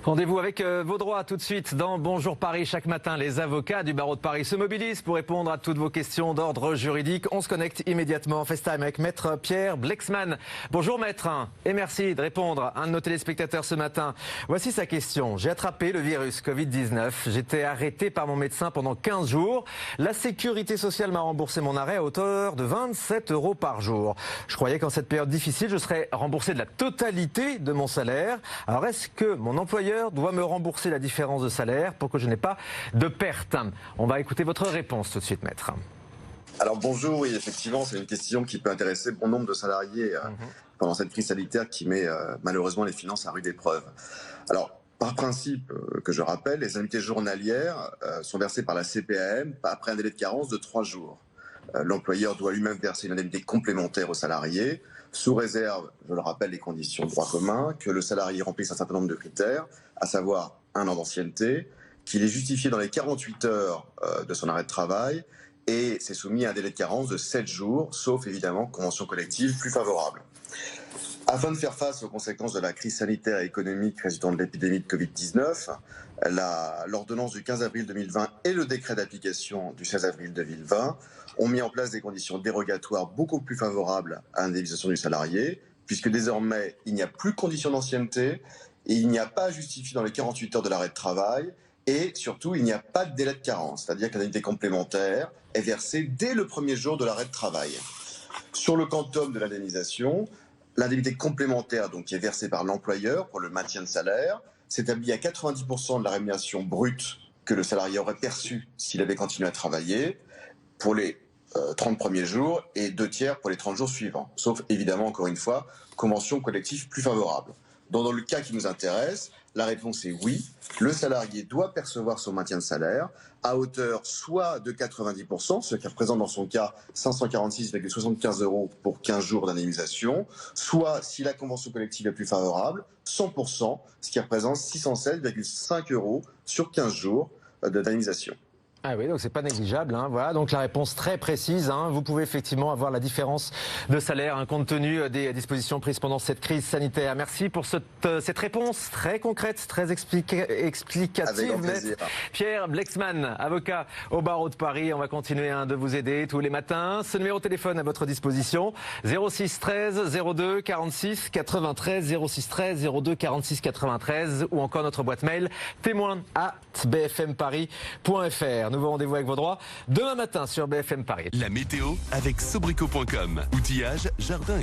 Rendez-vous avec vos droits tout de suite dans Bonjour Paris. Chaque matin, les avocats du barreau de Paris se mobilisent pour répondre à toutes vos questions d'ordre juridique. On se connecte immédiatement en FaceTime avec Maître Pierre Blexman. Bonjour Maître, et merci de répondre à un de nos téléspectateurs ce matin. Voici sa question. J'ai attrapé le virus Covid-19. J'étais arrêté par mon médecin pendant 15 jours. La sécurité sociale m'a remboursé mon arrêt à hauteur de 27 € par jour. Je croyais qu'en cette période difficile, je serais remboursé de la totalité de mon salaire. Alors est-ce que mon employeur doit me rembourser la différence de salaire pour que je n'ai pas de perte? On va écouter votre réponse tout de suite, Maître. Alors bonjour, oui, effectivement, c'est une question qui peut intéresser bon nombre de salariés pendant cette crise sanitaire qui met malheureusement les finances à rude épreuve. Alors, par principe, que je rappelle, les indemnités journalières sont versées par la CPAM après un délai de carence de 3 jours. L'employeur doit lui-même verser une indemnité complémentaire aux salariés, sous réserve, je le rappelle, les conditions de droit commun, que le salarié remplisse un certain nombre de critères, à savoir 1 an d'ancienneté, qu'il est justifié dans les 48 heures de son arrêt de travail, et c'est soumis à un délai de carence de 7 jours, sauf évidemment convention collective plus favorable. Afin de faire face aux conséquences de la crise sanitaire et économique résultant de l'épidémie de Covid-19, l'ordonnance du 15 avril 2020 et le décret d'application du 16 avril 2020 ont mis en place des conditions dérogatoires beaucoup plus favorables à l'indemnisation du salarié, puisque désormais il n'y a plus de conditions d'ancienneté et il n'y a pas à justifier dans les 48 heures de l'arrêt de travail, et surtout il n'y a pas de délai de carence, c'est-à-dire que l'indemnité complémentaire est versée dès le premier jour de l'arrêt de travail. Sur le quantum de l'indemnisation, l'indemnité complémentaire donc, qui est versée par l'employeur pour le maintien de salaire s'établit à 90% de la rémunération brute que le salarié aurait perçue s'il avait continué à travailler pour les 30 premiers jours et 2/3 pour les 30 jours suivants. Sauf évidemment, encore une fois, convention collective plus favorable. Dans le cas qui nous intéresse, la réponse est oui. Le salarié doit percevoir son maintien de salaire à hauteur soit de 90%, ce qui représente dans son cas 546,75 € pour 15 jours d'indemnisation, soit, si la convention collective est plus favorable, 100%, ce qui représente 607,5 € sur 15 jours d'indemnisation. Ah oui, donc c'est pas négligeable. Voilà, donc la réponse très précise. Vous pouvez effectivement avoir la différence de salaire compte tenu des dispositions prises pendant cette crise sanitaire. Merci pour cette réponse très concrète, très explicative. Pierre Blexman, avocat au barreau de Paris. On va continuer de vous aider tous les matins. Ce numéro de téléphone à votre disposition, 06 13 02 46 93, 06 13 02 46 93, ou encore notre boîte mail témoin@bfmparis.fr. Nouveau rendez-vous avec vos droits demain matin sur BFM Paris. La météo avec Sobrico.com. Outillage, jardin.